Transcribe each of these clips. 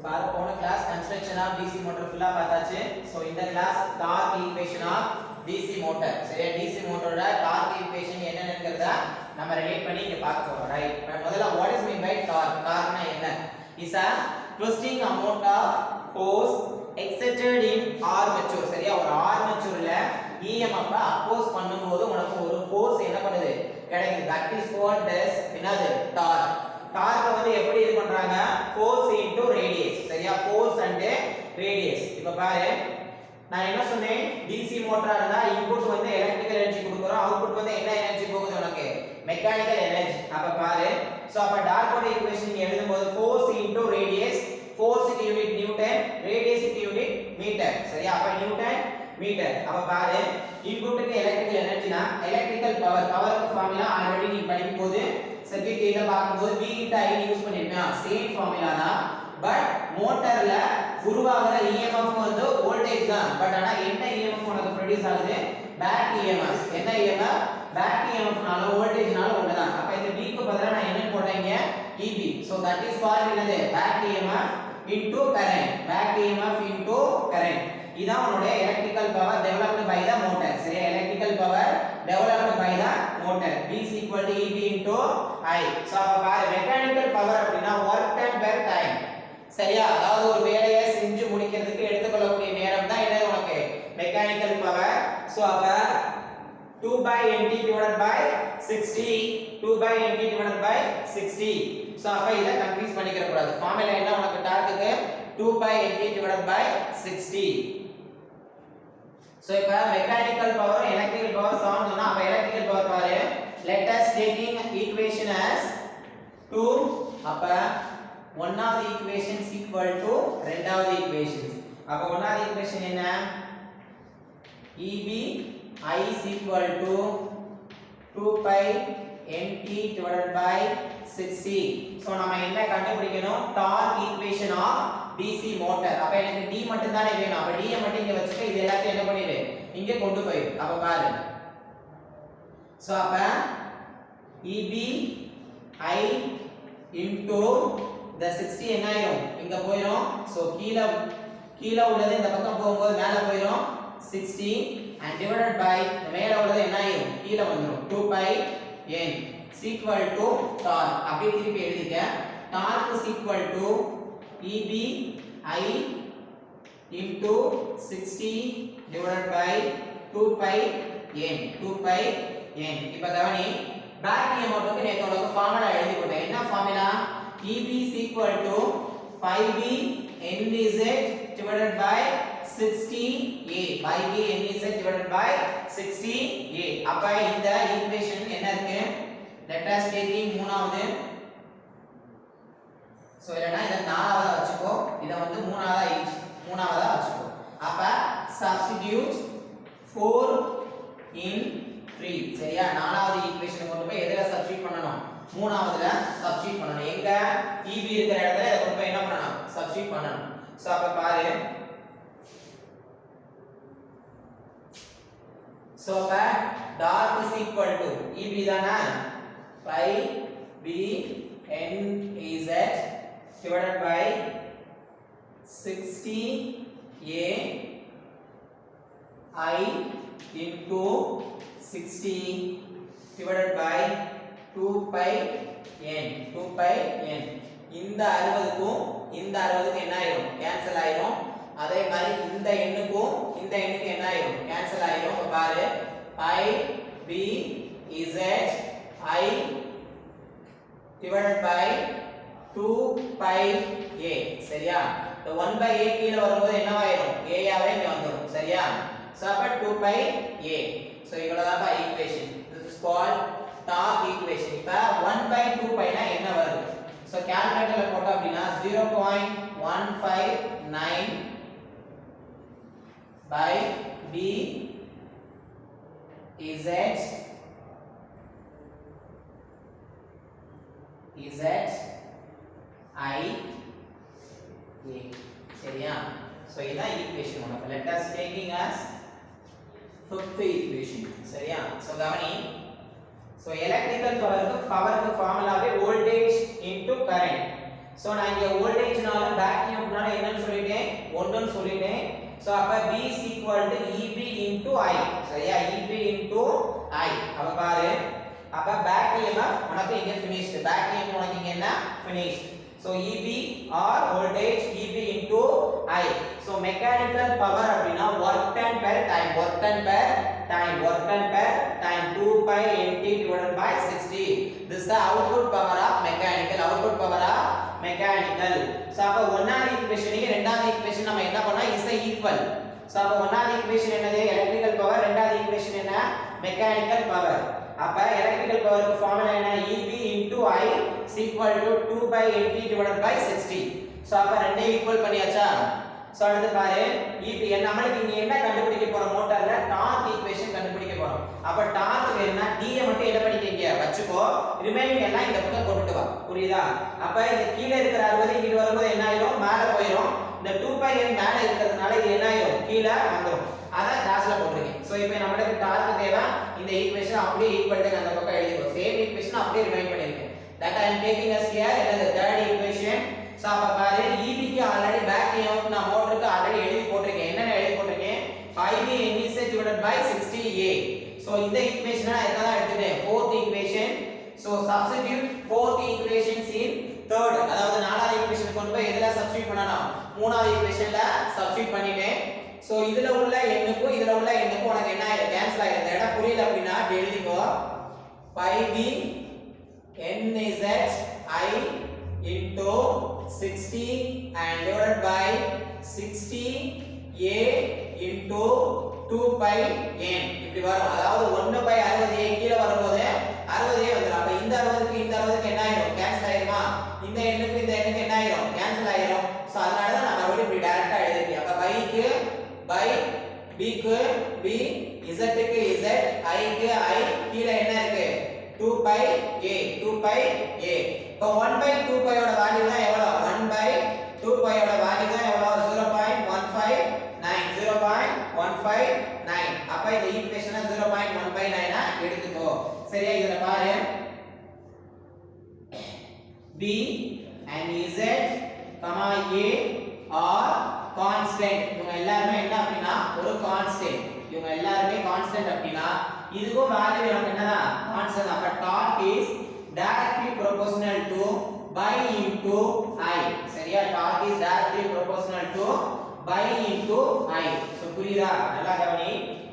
பாரு போன class construction of DC motor ஃபுல்லா பார்த்தாச்சு. சோ இந்த class torque equation of DC motor. சரியா, DC மோட்டாரோட டார்க் ஈக்குவேஷன் என்னென்னங்கறத நம்ம ரிலேட் பண்ணி இங்க பார்க்க போறோம். ரைட், முதல்ல what is mean by torque? டார்க்னா என்ன? Is a twisting amount of force exerted in armature. சரியா, ஒரு ஆர்மேச்சர்ல EMF அப்போஸ் பண்ணும்போது உனக்கு ஒரு ஃபோர்ஸ் என்ன பண்ணுது கிடைக்குது. that is called as என்னது டார்க். டார்க் வந்து எப்படி இது பண்றாங்க? Force into radius. சரியா, ஃபோர்ஸ் அண்ட் ரேடியஸ். இப்போ பாரு, நான் என்ன சொன்னேன்? DC மோட்டார் இருந்தா இன்புட் வந்து எலக்ட்ரிக்கல் எனர்ஜி கொடுக்குறோம், அவுட்புட் வந்து என்ன எனர்ஜி போகுது உனக்கு? Mechanical energy. அப்ப பாரு, சோ அப்ப டார்க்கோட ஈக்குவேஷன் நீங்க எழுதும்போது ஃபோர்ஸ் இன்டு ரேடியஸ், ஃபோர்ஸ்க்கு யூனிட் நியூட்டன், ரேடியஸ்க்கு யூனிட் மீட்டர். சரியா, அப்ப நியூட்டன் மீட்டர். அப்ப பாரு, இன்புட்க்கு எலக்ட்ரிக்கல் எனர்ஜினா எலக்ட்ரிக்கல் பவர், பவருக்கு ஃபார்முலா ஆல்ரெடி நீ படிக்கும்போது சர்க்யூட் தியரில பாக்கும்போது V * I யூஸ் பண்ணிருக்கேன். சேம் ஃபார்முலா தான். பட் மோட்டார்ல உருவாகுற EMF வந்து வோல்டேஜ் தான். பட் ஆனா என்ன EMF உனக்கு ப்ரொடியூஸ் ஆகுது? Back EMF. என்ன EMF? பேக் EMFனால வோல்டேஜ்னால ஒண்ணுதான். அப்ப இந்த V க்கு பதிலா நான் என்ன போடுறேங்க? EB. so that is called என்னது? Back EMF into current. Back EMF into current. இதான் உங்களுடைய electrical power developed by the motor. சரியா, electrical power developed by the motor. V is equal to EB into I. so அப்ப பாரு, mechanical power அப்படினா work done per time. சரியா, அதாவது ஒரு வேலையை செஞ்சு முடிக்கிறதுக்கு எடுத்துக்கொள்ளக்கூடிய நேரம் தான் என்ன உனக்கு? Mechanical power. சோ அப்ப 2/nt divided by 60, 2/nt divided by 60. So அப்ப இத கன்ஃபியூஸ் பண்ணிக்கிற கூடாது. ஃபார்முலா என்ன உனக்கு டார்க்குக்கு? 2/nt divided by 60. சோ இப்ப மெக்கானிக்கல் பவர் எலக்ட்ரிக்கல் பவர் சமம் சொன்னா அப்ப எலக்ட்ரிக்கல் பவர் பாரு, let us taking equation as 2. அப்ப one of the equation is equal to ரெண்டாவது equation. அப்ப ஒன்னாவது equation என்ன? EB I is equal to 2/nt divided by 60. So நம்ம என்ன கண்டுபிடிக்கணும்? Torque equation of DC motor. அப்ப எனக்கு D மட்டும் தானே வேணும். அப்ப D ஐ மட்டும் இங்க வச்சுட்டு இது எல்லாத்தையும் என்ன பண்ணிடு? இங்க கொண்டு போய். அப்ப பாரு, சோ அப்ப EB I into the 60 என்ன ஆயிரும்? இங்க போயிரும். சோ கீழ உள்ளது இந்த பக்கம் போகும்போது மேல போயிரும் 60 and divided by மேல உள்ளது என்ன ஆயிரும்? கீழ வந்துரும் 2/n is equal to torque. அப்படியே திருப்பி எழுதிக்க. torque is equal to EB I into 60 divided by 2/n. 2/n. இப்ப கவனி, பேக் EMF க்கு நேத்து உங்களுக்கு ஃபார்முலா எழுதி போட்டேன். என்ன formula? EB is equal to 5B NZ divided by 60A. 5B NZ divided by 60A. அப்ப இந்த ஈக்குவேஷன் என்ன இருக்கு? let us taking மூணாவது. சோ இல்லனா இத நாலாவதா வச்சுக்கோ, இத வந்து மூணாவதா வச்சுக்கோ. அப்ப substitute 4 in 3. சரியா, நாலாவது ஈக்குவேஷன் கொண்டு போய் எதுல சப்ஸ்டிட்யூட் பண்ணனும்? மூணாவதுல சப்ஸ்டிட்யூட் பண்ணனும். எங்க EB இருக்கிற இடத்துல இத கொண்டு போய் என்ன பண்ணனும்? சப்ஸ்டிட்யூட் பண்ணனும். சோ அப்ப பாரு, சோ அப்ப dark is equal to EB தானா? 5B NZ divided by 60A I into 60 divided by 2/n. 2/n. இந்த 60க்கும் இந்த 60க்கும் என்ன ஆயிரும்? கேன்சல் ஆயிரும். அதே மாதிரி இந்த எண்ணுக்கும் இந்த எண்ணுக்கு என்ன ஆயிரும்? கேன்சல் ஆயிரும். பாரு, IB Z I divided by 2/a. சரியா, இந்த 1/a கீழ வரும்போது என்ன ஆயிரும்? a ஆவே இங்க வந்துரும். சரியா, சோ அப்ப 2/a. சோ இவ்வளவுதான் by equation. this is called torque equation. இப்ப 1/2π னா என்ன வருது? சோ கால்குலேட்டர்ல போட்டோம் அப்படினா 0.159 by B Z I A. சரியா, சோ இதான் ஈக்குவேஷன் உனக்கு. let us taking as fifth equation. சரியா, சோ கவனி, சோ எலக்ட்ரிக்கல் பவருக்கு ஃபார்முலாவே வோல்டேஜ் இன்டு கரண்ட். சோ நான் இங்க வோல்டேஜ்னால பேக் EMFனால என்னன்னு சொல்லிட்டேன் 1 ன்னு சொல்லிட்டேன் சோ அப்ப B is equal to EB into I சரியா EB into I அப்ப பாரு அப்ப பேக் EMF உனக்கு இங்க finished பேக் EMF உனக்கு இங்க என்ன finished so EB or voltage EB into I so mechanical power அப்படினா work done per time 2 pi nt divided by 60 this is the output power of mechanical so அப்ப ஒன்னாவது ஈக்குவேஷனையும் இரண்டாவது equation நம்ம என்ன பண்ணா is equal so அப்ப ஒன்னாவது equation என்னது electrical power இரண்டாவது ஈக்குவேஷன் என்ன mechanical power அப்ப electrical power க்கு ஃபார்முலா என்ன EB into I is equal to 2 by 80 divided by 60 so அப்ப ரெண்டையும் ஈக்குவல் பண்ணியாச்சா சோ அடுத்து பாரு EB நம்மளுக்கு இங்க என்ன கண்டுபிடிக்க போறோம் மோட்டார்ல டார்க் ஈக்குவேஷன் கண்டுபிடிக்க போறோம் அப்ப டார்க் வேணும்னா D ஐ மட்டும் என்ன பண்ணிக்கங்க வச்சுக்கோ ரிமைனிங் எல்லாம் இந்த பக்கம் கொண்டுட்டு வா புரியுதா அப்ப இந்த கீழ இருக்கிற 60 இங்க வரும்போது என்ன ஆயிடும் மேல போயிடும் இந்த 2 பை n மேல இருக்கிறதுனால இது என்ன ஆயிடும் கீழ வந்துரும் அத கிளாஸ்ல போட்டுருக்கேன் சோ இப்போ நமக்கு டார்க் தேவை இந்த ஈக்குவேஷன் அப்படியே ஈக்குவல் டு அந்த பக்கம் எழுதிக்கோ சேம் ஈக்குவேஷன் அப்படியே ரிமைண்ட் பண்ணிருக்கேன் that I am taking as here என்னது third equation சோ அப்ப பாரு EB க்கு ஆல்ரெடி பேக் EMF நான் மோட்டருக்கு ஆல்ரெடி எழுதி போட்டுருக்கேன் என்ன எழுதி போட்டுருக்கேன் 5B NEC divided by 60A so இந்த ஈக்குவேஷனை நான் என்னதான் எடுத்துட்டேன் fourth equation so substitute fourth equations in third அதாவது நாலாவது ஈக்குவேஷன் கொண்டு போய் எதுல சப்ஸ்டிட்யூட் பண்ணனும் மூணாவது ஈக்குவேஷன்ல சப்ஸ்டிட்யூட் பண்ணிட்டேன் சோ இதுல உள்ள எண்ணுக்கும் இதுல உள்ள எண்ணுக்கும் உனக்கு என்ன ஆயிடும் கேன்சல் ஆயிடும் இந்த இடம் புரியல அப்படினா எழுதிக்கோ 5B NZ I into 60 and divided by 60 A into 2 pi n இப்படி வரும் அதாவது 1 by 60 A கீழ வரும்போது 60 A வந்துரும் அப்ப இந்த 60 க்கு இந்த 60 க்கு என்ன ஆயிடும் கேன்சல் ஆயிருமா இந்த எண்ணுக்கு இந்த எண்ணுக்கு என்ன ஆயிடும் கேன்சல் ஆயிரும் சோ அதனால தான் நான் மறுபடியும் இப்படி டைரக்டா எழுதிட்டேன் அப்ப by க்கு by B க்கு B Z க்கு Z I க்கு I கீழ என்ன இருக்கு 2 pi A இப்போ 1 by 2 pi ஓட வேல்யூ தான் எவ்வளவு 1 by 2 pi ஓட வேல்யூ தான் எவ்வளவு 0.159 அப்ப இந்த ஈக்குவேஷனை 0.159 ஆ எடுத்துக்கோ சரியா இதல பாரு B and Z, A are constant இவங்க எல்லாரும் என்ன அப்படினா ஒரு கான்ஸ்டன்ட் இவங்க எல்லாரும் கான்ஸ்டன்ட் அப்படினா இதுக்கும் வேல்யூ நமக்கு என்னடா கான்ஸ்டன்ட் அப்ப torque is directly proportional to by into I சரியா torque is directly proportional to by into I so புரியுதா நல்லா கவனி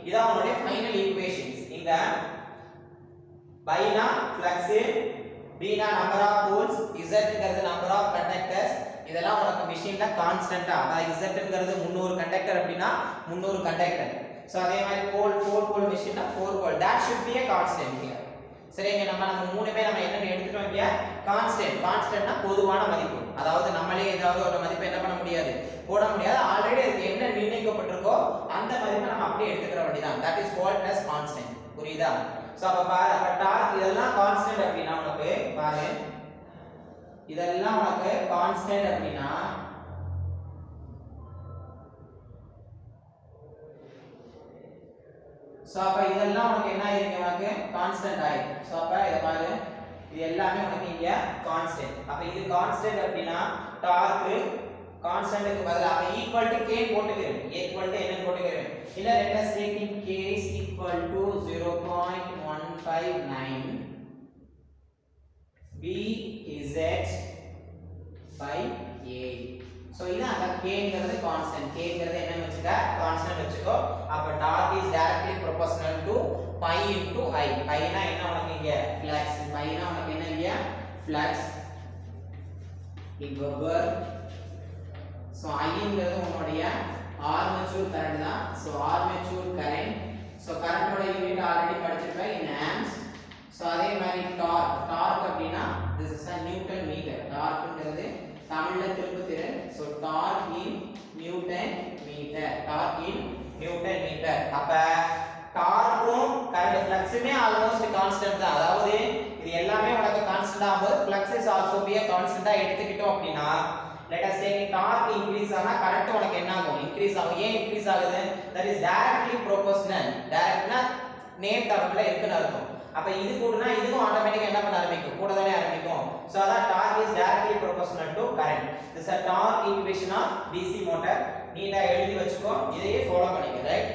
இதான் உங்களுடைய ஃபைனல் ஈக்குவேஷன்ஸ் இங்க by னா flux B னா number of poles Z ங்கிறது number of conductors இதெல்லாம் உனக்கு மெஷின்ல கான்ஸ்டன்ட்டா அதாவது Z ங்கிறது 300 கண்டக்டர் அப்படினா 300 கண்டக்டர் சோ அதே மாதிரி போல் 4 போல் மெஷின்னா 4 போல் that should be a constant here சரிங்க நம்ம மூணுமே நம்ம என்ன எடுத்துட்டோம் இங்க கான்ஸ்டன்ட்னா பொதுவான மதிப்பு அதாவது நம்மளே ஏதாவது ஒரு மதிப்பு என்ன பண்ண முடியாது போட முடியாது ஆல்ரெடி அதுக்கு என்ன நிர்ணயிக்கப்பட்டிருக்கோ அந்த மதிப்பை நம்ம அப்படியே எடுத்துக்கற வேண்டியதான் that is called as constant புரியுதா சோ அப்ப பாரு அப்ப டார்க் இதெல்லாம் கான்ஸ்டன்ட் அப்படினா உனக்கு பாரு இதெல்லாம் உனக்கு கான்ஸ்டன்ட் அப்படினா சோ அப்ப இதெல்லாம் உனக்கு என்ன ஆயிருக்கு உனக்கு கான்ஸ்டன்ட் ஆயிருக்கு சோ அப்ப இத பாரு இது எல்லாமே உனக்கு இங்க கான்ஸ்டன்ட் அப்ப இது கான்ஸ்டன்ட் அப்படினா டார்க் கான்ஸ்டன்ட்க்கு பதிலா அப்ப ஈக்குவல் டு k போட்டுக்கிறேன் ஈக்குவல் டு என்ன போட்டுக்கிறேன் இல்ல let us take in k is equal to 0.159 b z by a so இது அந்த k ங்கிறது கான்ஸ்டன்ட் k ங்கிறது என்ன வெச்சுக்க கான்ஸ்டன்ட் வெச்சுக்கோ அப்ப torque is directly proportional to pi into I pi னா என்ன உனக்கு இங்க flux pi னா உனக்கு என்ன இங்க flux in Weber so I ங்கிறது உன்னுடைய armature current தான் சோ armature current சோ கரண்டோட யூனிட் ஆல்ரெடி படிச்சிருப்ப in amps சோ அதே மாதிரி டார்க் அப்படினா this is a newton meter டார்க்ங்கிறது தமிழ்ல திருப்பு திறன் so torque in newton metre அப்ப டார்க்கும் கரண்ட் ஃப்ளக்ஸுமே ஆல்மோஸ்ட் கான்ஸ்டன்ட் தான் அதாவது இது எல்லாமே உனக்கு கான்ஸ்டன்ட் ஆகும்போது flux is also be a கான்ஸ்டன்ட்டா எடுத்துக்கிட்டோம் அப்படினா let us say torque increase ஆனா கரண்ட் உனக்கு என்ன ஆகும் இன்கிரீஸ் ஆகும் ஏன் இன்கிரீஸ் ஆகுது that is directly proportional டைரக்ட்னா நேர் டர்ம்ல இருக்குன்னு அர்த்தம் அப்ப இது கூடனா இதுவும் ஆட்டோமேட்டிக்கா என்ன பண்ண ஆரம்பிக்கும் கூட தானே ஆரம்பிக்கும் சோ அதான் torque is directly proportional proportional to current. This is a torque equation of DC motor. நீடா எழுதி வச்சுக்கோ, இதையே ஃபாலோ பண்ணிக்க, ரைட்?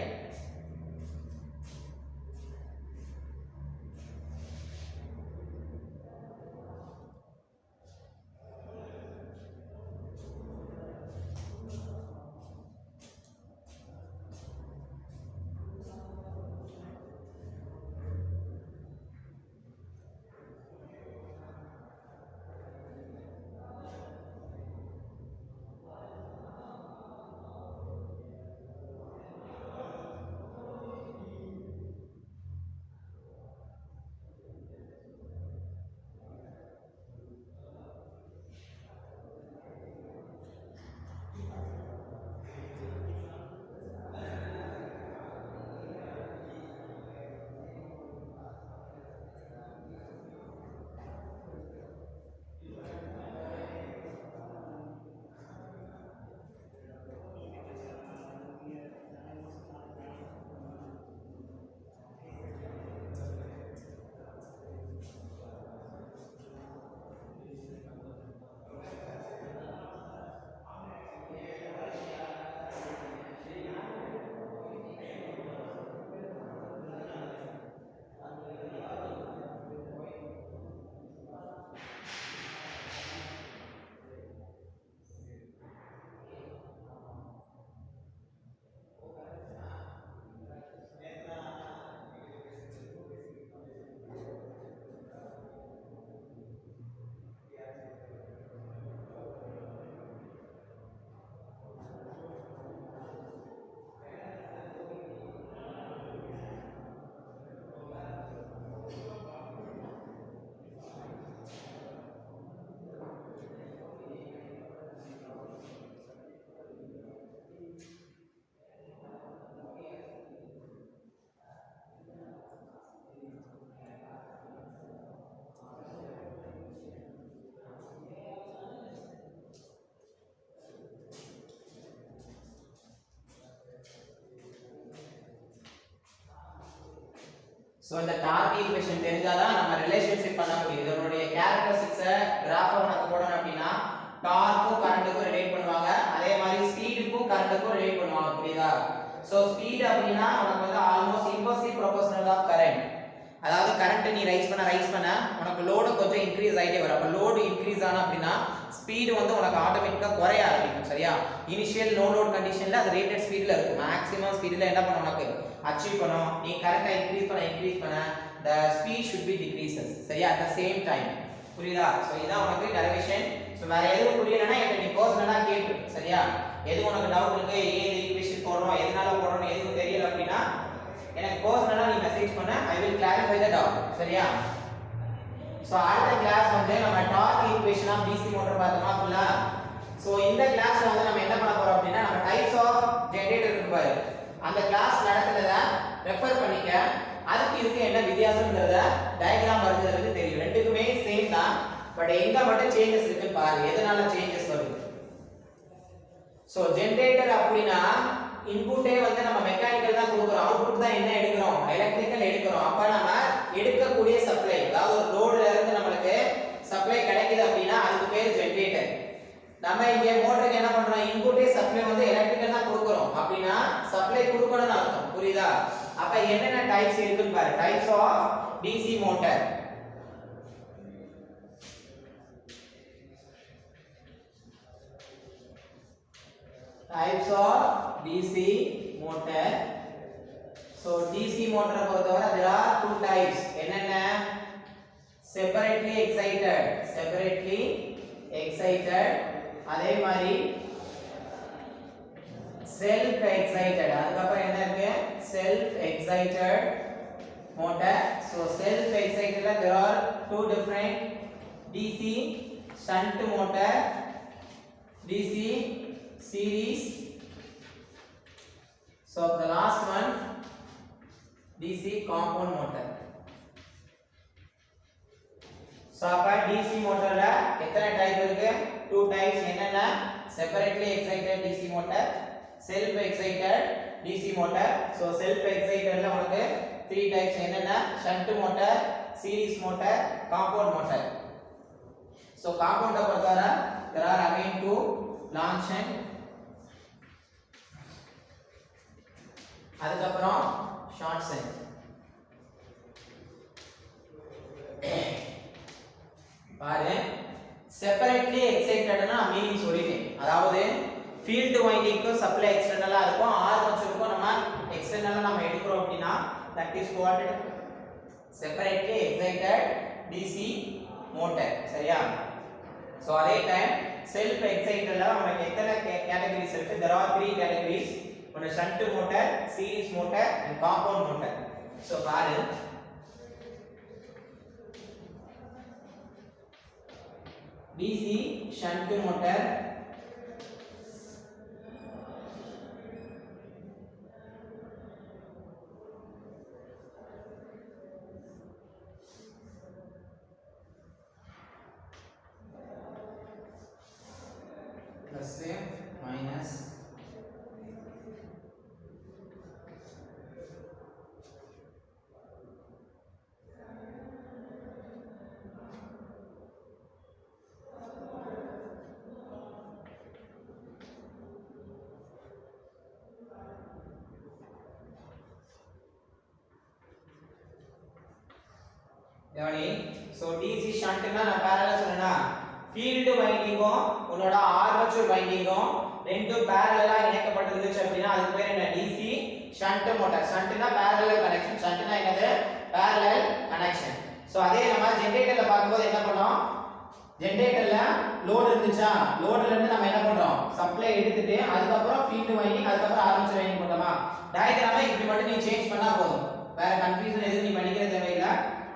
So இந்த டார்க் ஈக்குவேஷன் தெரிஞ்சாதான் நம்ம ரிலேஷன்ஷிப் பண்ண முடியும். இதனுடைய கேரக்டரிஸ்டிக்ஸை கிராஃபா உனக்கு போடணும் அப்படின்னா டார்க்கும் கரண்ட்டுக்கும் ரிலேட் பண்ணுவாங்க, அதே மாதிரி ஸ்பீடுக்கும் கரண்ட்டுக்கும் ரிலேட் பண்ணுவாங்க, புரியுதா? சோ ஸ்பீட் அப்படினா உனக்கு வந்து almost inversely proportional of current. அதாவது கரண்ட் நீ ரைஸ் பண்ண உனக்கு லோடு கொஞ்சம் இன்க்ரீஸ் ஆயிட்டே வரும். அப்ப லோடு இன்க்ரீஸ் ஆனா அப்படினா ஸ்பீடு வந்து உனக்கு ஆட்டோமேட்டிக்கா குறைய ஆரம்பிக்கும், சரியா? இனிஷியல் நோ லோட் கண்டிஷன்ல அது ரேட்டட் ஸ்பீட்ல இருக்கும். மேக்ஸிமம் ஸ்பீட்ல என்ன பண்ணனும் உனக்கு அச்சீவ் பண்ணனும். நீ கரண்ட்டை இன்க்ரீஸ் பண்ண the speed should be decreases, சரியா? at the same time, புரியுதா? சோ இதான் உனக்கு டெரிவேஷன். சோ வேற எதுவும் புரியலனா என்கிட்ட நீ பர்சனலா கேட்டு, சரியா? எது உனக்கு டவுட் இருக்கு, ஏன் இந்த ஈக்குவேஷன் போடுறோம், எதனால போடுறோம், எதுவும் தெரியல அப்படினா எனக்கு பர்சனலா நீ மெசேஜ் பண்ண, I will clarify the doubt, சரியா? சோ அடுத்த கிளாஸ் வந்து நம்ம torque equation of DC motor பார்த்தோமா ஃபுல்லா. சோ இந்த கிளாஸ்ல வந்து நம்ம என்ன பண்ண போறோம் அப்படினா நம்ம டைப்ஸ் ஆஃப் ஜெனரேட்டர் இருக்கு பாரு, அந்த கிளாஸ் நடத்துறத ரெஃபர் பண்ணிக்க. அதுக்கு இதுக்கு என்ன வித்தியாசம்ங்கறத டயகிராம் வரைஞ்சதுல தெரியும். ரெண்டுக்குமே சேம் தான், பட் எங்க மட்டும் சேஞ்சஸ் இருக்குன்னு பாரு. எதனால சேஞ்சஸ் வருது? சோ ஜெனரேட்டர் அப்படினா இன்புட்டே வந்து நம்ம மெக்கானிக்கல் தான் கொடுக்குறோம், அவுட்புட் தான் என்ன எடுக்கிறோம், எலக்ட்ரிக்கல் எடுக்கிறோம். அப்ப நம்ம எடுக்கக்கூடிய சப்ளை, அதாவது ஒரு லோட்ல இருந்து நமக்கு சப்ளை கிடைக்குது அப்படினா அதுக்கு பேர் ஜெனரேட்டர். நம்ம இங்க மோட்டருக்கு என்ன பண்றோம், இன்புட்டே சப்ளை வந்து எலக்ட்ரிக்கல் தான் கொடுக்குறோம் அப்படினா சப்ளை கொடுக்கணும்னு அர்த்தம், புரியுதா? அப்ப என்னென்ன டைப்ஸ் இருக்குன்னு பாரு. Types of DC motor. Types of DC motor. So DC motor பொறுத்தவரை there are two types. என்னென்ன? separately excited, அதே மாதிரி self excited. அதுக்கப்புறம் என்ன இருக்கு? self excited motor. So self excited there are two different DC shunt motor, DC series. So the last one DC compound motor. So அப்ப DC motorல எத்தனை type இருக்கு? two types. என்னென்ன? separately excited DC motor, self excited DC motor. So self excitedல உங்களுக்கு three types. என்னென்ன? shunt motor, series motor, compound motor. So compound பொறுத்தவரை there are again two long shunt, அதுக்கப்புறம் short shunt. பாரு separately எக்ஸைட்டட்னா meaning சொல்லிட்டேன். அதாவது field வைண்டிங்க்கு supply எக்ஸ்டர்னலா இருக்கும், ஆர்மேச்சருக்கும் நம்ம எக்ஸ்டர்னலா நம்ம எடுக்கிறோம் அப்படினா that is called separately excited DC motor. சரியா? so அதே டைம் செல்ஃப் எக்ஸைட்டட்ல நமக்கு எத்தனை கேட்டகரிஸ் இருக்கு? there are three categories. ஒன்னு shunt motor, series motor and compound motor. so பாரு DC shunt motor, plus minus யானி. சோ DC ஷண்ட்னா நான் parallel சொன்னேனா ஃபீல்ட் வைண்டிங்கும் உன்னோட ஆர்மேச்சர் வைண்டிங்கும் ரெண்டும் parallel-ஆ இணைக்கப்பட்டிருந்துச்சு அப்படினா அதுக்கு பேர் என்ன? DC shunt motor. ஷண்ட்னா parallel connection, ஷண்ட்னா என்னது? parallel connection. சோ அதே நம்ம ஜெனரேட்டர்ல பாக்கும்போது என்ன பண்ணோம்? ஜெனரேட்டர்ல லோட் இருந்துச்சா, லோட்ல இருந்து நம்ம என்ன பண்றோம்? சப்ளை எடுத்துட்டு அதுக்கு அப்புறம் ஃபீல்ட் வைண்டிங் அதுக்கு அப்புறம் ஆர்மேச்சர் வைண்டிங் போட்டோமா? டயகிராமை இப்படி மட்டும் நீ சேஞ்ச் பண்ணா போதும், வேற கன்ஃபியூஷன் எதுவும் நீ பண்ணிக்கிற தேவையில்லை.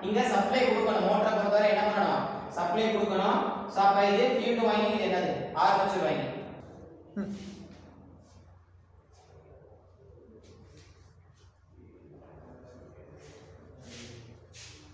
இங்க சப்ளை கொடுக்கணும், மோட்டரை பொறுத்தவரை என்ன பண்ணணும்? சப்ளை கொடுக்கணும். சோ அப்ப இது ஃபீல்ட் வைண்டிங், இது என்னது? Armature winding.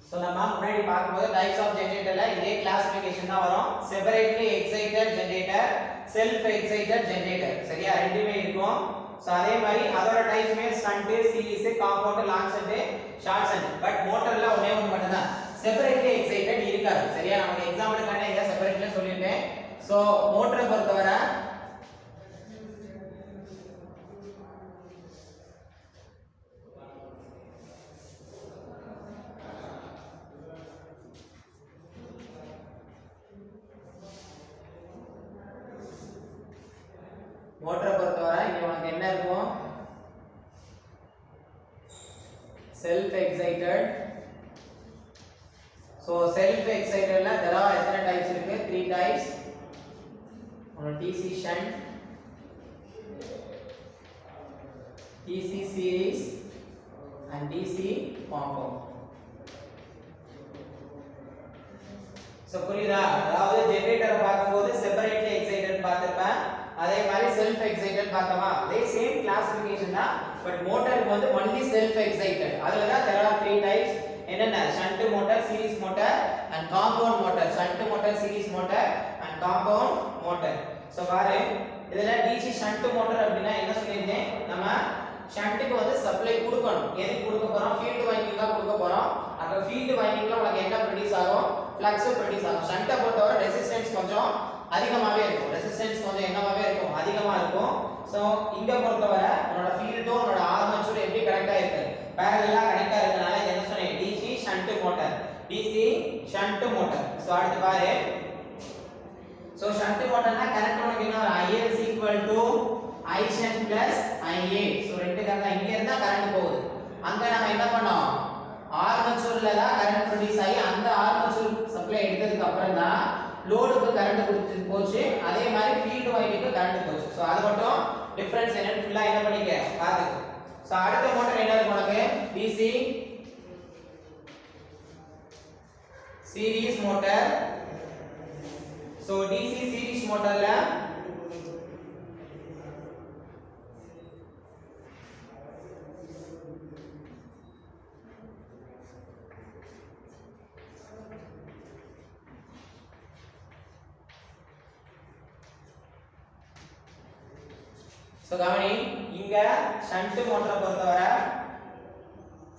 சோ நம்ம முன்னாடி பாக்கும்போது டைப்ஸ் ஆஃப் ஜெனரேட்டர்ல இதே கிளாசிஃபிகேஷன் தான் வரும். Separately excited generator, self excited generator. சரியா? ரெண்டுமே இருக்கும். சோ அதே மாதிரி அதோட டைப்ஸ்மே shunt, series, compound, long shunt, short shunt. But மோட்டர்ல ஒண்ணே ஒண்ணு மட்டும் தான் செப்பரேட்லி எக்ஸைட்டட் இருக்காது. சரியா? நமக்கு எக்ஸாம்பிளுக்கான இத செப்பரேட்ல சொல்லிருக்கேன். சோ மோட்டரை பொறுத்தவரை இங்க உனக்கு என்ன இருக்கும்? self excited. so self excitedல there are எத்தனை டைப்ஸ் இருக்கு? 3 types. ஒன்னு DC shunt, DC series and DC compound. so புரியுதா? அதாவது ஜெனரேட்டரை பார்க்கும்போது செப்பரேட்லி எக்ஸைட்டட் பார்த்திருப்பேன், அதே மாதிரி செல்ஃப் எக்ஸைட்டட் பார்த்தோமா? அதே சேம் கிளாசிஃபிகேஷன் தான். பட் மோட்டருக்கு வந்து ஒன்லி செல்ஃப் எக்ஸைட்டட். அதுல தான் there are 3 types. என்னென்ன? Shunt motor, series motor and compound motor. Shunt motor, series motor and compound motor. So பாரு இதுல DC ஷண்ட் மோட்டார் அப்படினா என்ன சொல்லிருந்தேன்? நம்ம ஷண்ட்க்கு வந்து சப்ளை கொடுக்கணும். எதுக்கு கொடுக்க போறோம்? ஃபீல்ட் வைண்டிங் தான் கொடுக்க போறோம். அப்ப ஃபீல்ட் வைண்டிங்ல உனக்கு என்ன ப்ரொடியூஸ் ஆகும்? ஃப்ளக்ஸ் ப்ரொடியூஸ் ஆகும். ஷண்ட்டை பொறுத்தவரை ரெசிஸ்டன்ஸ் கொஞ்சம் அதிகமாவே இருக்கும். ரெசிஸ்டன்ஸ் கொஞ்சம் என்னவாவே இருக்கும்? அதிகமா இருக்கும். சோ இங்க பொறுத்தவரை உன்னோட ஃபீல்டும் உன்னோட ஆர்மேச்சரும் எப்படி கனெக்ட் ஆயிருக்கு? parallel-ஆ கனெக்ட் ஆயிருக்கனால இது என்ன சொன்னேன்? DC shunt motor. DC shunt motor. So அடுத்து பாரு. சோ ஷண்ட் மோட்டார்னா கரண்ட் உனக்கு என்ன வரும்? IL is equal to I shunt plus IA. So ரெண்டு கரண்ட் இங்க இருந்தா கரண்ட் போகுது. அங்க நாம என்ன பண்ணோம்? ஆர்மேச்சர்ல தான் கரண்ட் ப்ரொடியூஸ் ஆகி அந்த ஆர்மேச்சர் சப்ளை எடுத்ததுக்கு அப்புறம் தான் லோடுக்கு கரண்ட் கொடுத்து போச்சு. அதே மாதிரி ஃபீல்ட் வைண்டிங்க்கு கரண்ட் போச்சு. சோ அது மட்டும் டிஃபரன்ஸ் என்னன்னு ஃபுல்லா என்ன பண்ணிக்க பாத்துக்க. சோ அடுத்த மோட்டார் என்ன இருக்கு உனக்கு? DC series motor. so DC series motorல சோ கவனி, இங்க ஷண்ட் மோட்டரை பொறுத்தவரை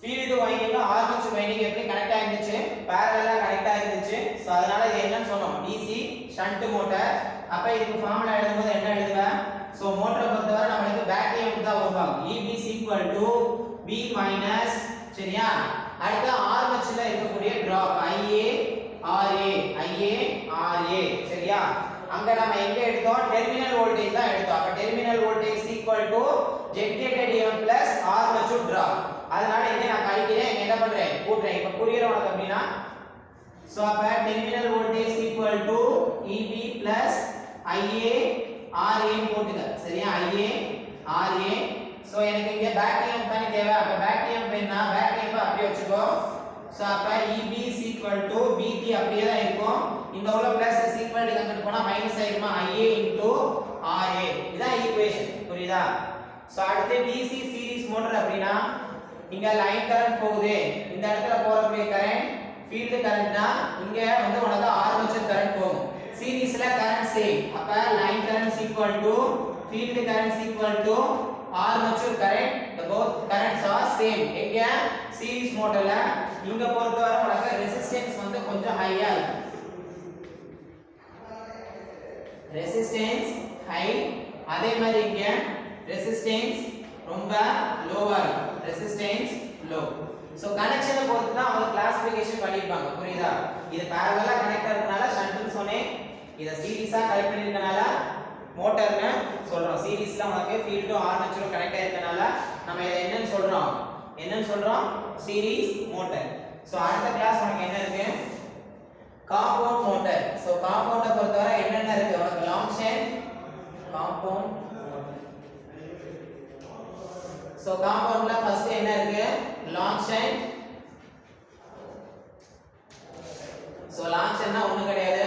ஃபீல்ட் வைண்டிங் ஆர்மேச்சர் வைண்டிங் எப்படி கனெக்ட் ஆயிருந்துச்சு? parallel-ஆ கனெக்ட் ஆயிருந்துச்சு. சோ அதனால இது என்னன்னு சொன்னோம் DC ஷண்ட் மோட்டார். அப்ப இதுக்கு ஃபார்முலா எழுதும்போது என்ன எழுதுவேன்? சோ மோட்டரை பொறுத்தவரை நமக்கு பேக் EMF தான் வரும். EB V minus சரியா? அடுத்து ஆர்மேச்சர்ல இருக்கக்கூடிய டிராப் IA சரியா? அங்க நம்ம எங்க எடுத்தோம்? டெர்மினல் வோல்டேஜ் தான் எடுத்தோம். அப்ப terminal voltage generated EMF plus armature drop. அதனால இங்க நான் கழிக்கிறேன், இங்க என்ன பண்றேன்? கூட்டுறேன். இப்ப புரியற உனக்கு அப்படினா சோ அப்ப terminal voltage EB plus IA RA போட்டுங்க சரியா? IA RA. சோ எனக்கு இங்க பேக் EMF தானே தேவை. அப்ப பேக் EMF என்ன? பேக் EMF அப்படியே வச்சுக்கோ. சோ அப்ப EB BT அப்படியே தான் இருக்கும். இந்த உள்ள பிளஸ் இஸ் ஈக்குவல் டு அங்கிட்டு போனா மைனஸ் ஆயிருமா? IA RA. இதான் ஈக்குவேஷன். புரியுதா? சோ அடுத்து DC சீரிஸ் மோட்டார் அப்படினா இங்க லைன் கரண்ட் போகுது. இந்த இடத்துல போறக்கூடிய கரண்ட் ஃபீல்ட் கரண்ட்னா இங்க வந்து உனக்கு ஆர்மேச்சர் கரண்ட் போகும். சீரிஸ்ல கரண்ட் சேம். அப்ப line current field current armature current. the both currents are same. எங்க சீரிஸ் மோட்டார்ல இங்க பொறுத்தவரை உனக்கு ரெசிஸ்டன்ஸ் வந்து கொஞ்சம் ஹையா இருக்கும். Resistance high. அதே மாதிரி இங்க ரெசிஸ்டன்ஸ் ரொம்ப லோவா இருக்கும். Resistance low. சோ கனெக்ஷனை பொறுத்து தான் அவங்க கிளாசிஃபிகேஷன் பண்ணிருப்பாங்க. புரியுதா? இது parallel கனெக்ட் இருக்கனால ஷண்ட்னு சொன்னேன். இத சீரிஸா கனெக்ட் பண்ணிருக்கனால மோட்டார்னு சொல்றோம். சீரிஸ்ல நமக்கு ஃபீல்டும் ஆர்மேச்சரும் கனெக்ட் ஆயிருக்கனால நம்ம இத என்னன்னு சொல்றோம்? Series motor. சோ அடுத்த கிளாஸ் நமக்கு என்ன இருக்கு? Compound motor. சோ காம்பவுண்ட பொறுத்தவரை என்னென்ன இருக்கு? உனக்கு லாங் ஷண்ட் காம்பவுண்ட். சோ காம்பவுண்ட்ல ஃபர்ஸ்ட் என்ன இருக்கு? Long shunt. சோ லாங் ஷண்ட்னா ஒண்ணும் கிடையாது.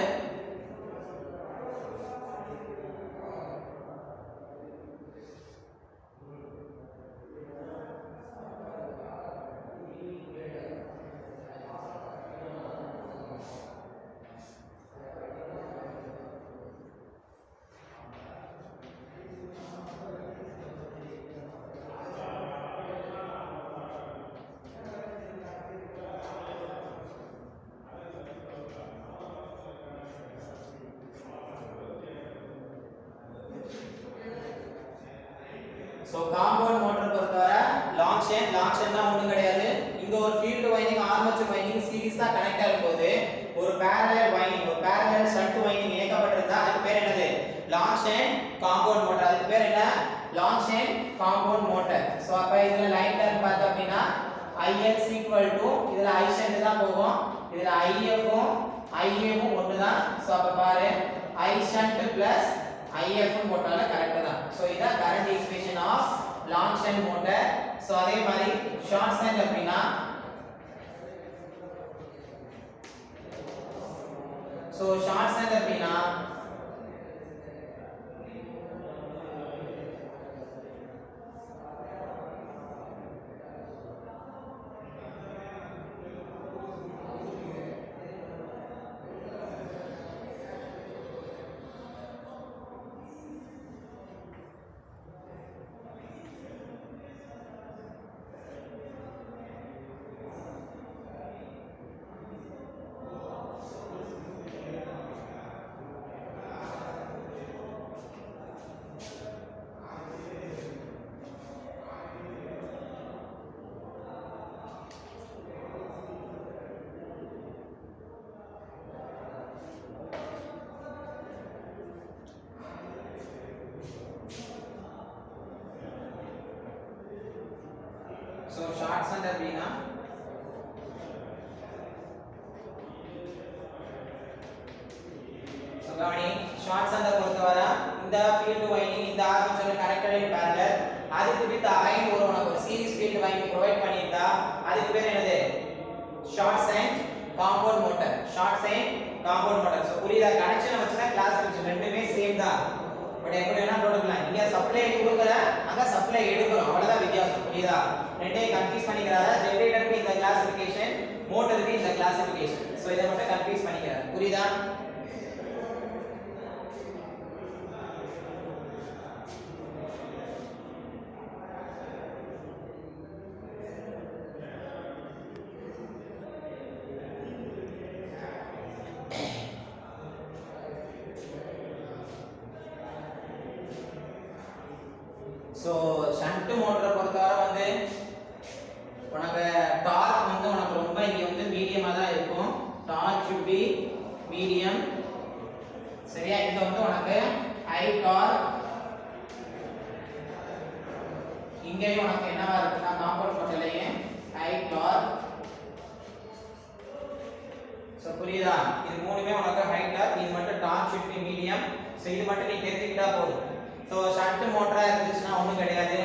சோ காம்பவுண்ட் மோட்டார் பொறுத்தவரை லாங் ஷண்ட்னா ஒண்ணும் கிடையாது. இங்க ஒரு ஃபீல்ட் வைண்டிங் ஆர்மேச்சர் வைண்டிங் சீரிஸா கனெக்ட் ஆகும்போது ஒரு parallel வைண்டிங் ஒரு parallel ஷண்ட் வைண்டிங் இணைக்கப்பட்டிருந்தா அதுக்கு பேர் என்னது? Long shunt compound motor. அதுக்கு பேர் என்ன? Long shunt compound motor. So அப்ப இதுல லைன் கரண்ட் பார்த்தா அப்படினா IX இதுல I ஷண்ட் தான் போகும். இதுல IF உம் IA உம் ஒண்ணுதான். சோ அப்ப பாரு I ஷண்ட் பிளஸ் IF போட்டால கரெக்ட் தான். சோ இத current equation of long shunt motor. So அதே மாதிரி ஷார்ட் ஷண்ட் அப்படினா சோ ஷார்ட் ஷண்ட் அப்படினா So short shunt அப்படினா கவனி ஷார்ட் சண்டை பொறுத்தவரை இந்த ஃபீல்ட் வைண்டிங் இந்த ஆர்மேச்சர் கனெக்டட் இன் parallel அதுக்கு வித் அலைன் ஒரு சீரிஸ் ஃபீல்ட் வைண்டிங் ப்ரொவைட் பண்ணிட்டா அதுக்கு பேர் என்னது short shunt compound motor. Short shunt compound motor. So புரியுதா? கனெக்ஷன் வச்சா கிளாஸ் ஃபங்க்ஷன் ரெண்டுமே சேம் தான். பட் எப்படி வேணா போட்டுக்கலாம். இங்க சப்ளை கொடுக்கல அங்க சப்ளை எடுக்கிறோம். அவ்வளவுதான் வித்தியாசம். புரியுதா? ரெண்டையும் கன்ஃபியூஸ் பண்ணிக்கிறாத. ஜெனரேட்டருக்கு இந்த கிளாசிஃபிகேஷன், மோட்டருக்கு இந்த கிளாசிஃபிகேஷன். சோ இத மட்டும் கன்ஃபியூஸ் பண்ணிக்கிறாத. புரியுதா? ஸோ ஷண்ட் மோட்டரை பொறுத்தவரை வந்து உனக்கு டார்க் வந்து உனக்கு ரொம்ப இங்கே வந்து மீடியமாக தான் இருக்கும். Torque should be medium. சரியா? இங்க வந்து உனக்கு ஹை டார்க், இங்கேயும் உனக்கு என்னவா இருக்குன்னா காம்பவுண்ட் மோட்டர்லயே ஹை டார்க். சோ புரியுதா? இது மூணுமே உனக்கு ஹை டார்க், இது மட்டும் torque should be medium. So இது மட்டும் நீ தெரிஞ்சுக்கிட்டா போதும். சோ ஷண்ட் மோட்டரா இருந்துச்சுன்னா ஒண்ணும் கிடையாது.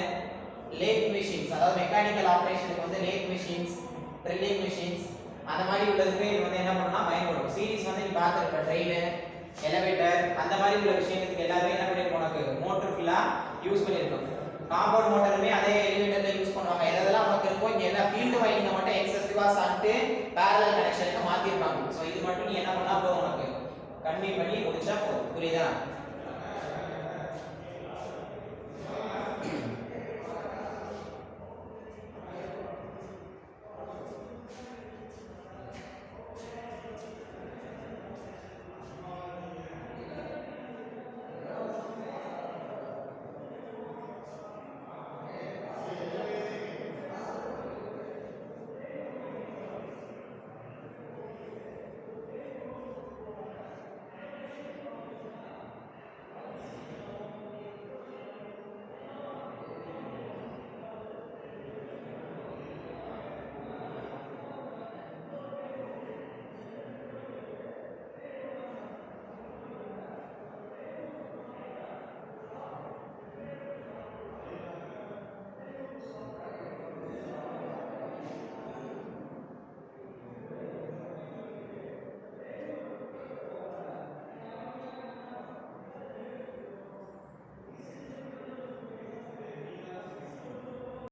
லேத் மெஷின்ஸ், அதாவது மெக்கானிக்கல் ஆபரேஷனுக்கு வந்து லேத் மெஷின்ஸ், ட்ரில்லிங் மெஷின்ஸ் அந்த மாதிரி உள்ளதுக்கு இது வந்து என்ன பண்ணா பயன்படும். சீரிஸ் வந்து நீ பார்த்திருப்ப, ட்ரெயின், எலிவேட்டர் அந்த மாதிரி உள்ள விஷயத்துக்கு எல்லாமே என்ன பண்ணிருக்கோம், உனக்கு மோட்டர் ஃபுல்லா யூஸ் பண்ணிருக்கோம். காம்பவுண்ட் மோட்டருமே அதே எலிவேட்டர்ல யூஸ் பண்ணுவாங்க. எதெல்லாம் உனக்கு இருக்கும், இங்க என்ன ஃபீல்ட் வைண்டிங் மட்டும் எக்ஸசிவா ஷண்ட் parallel கனெக்ஷனுக்கு மாத்திருப்பாங்க. சோ இது மட்டும் நீ என்ன பண்ணா போதும், உனக்கு கன்வே பண்ணி முடிச்சா போதும். புரியுதா?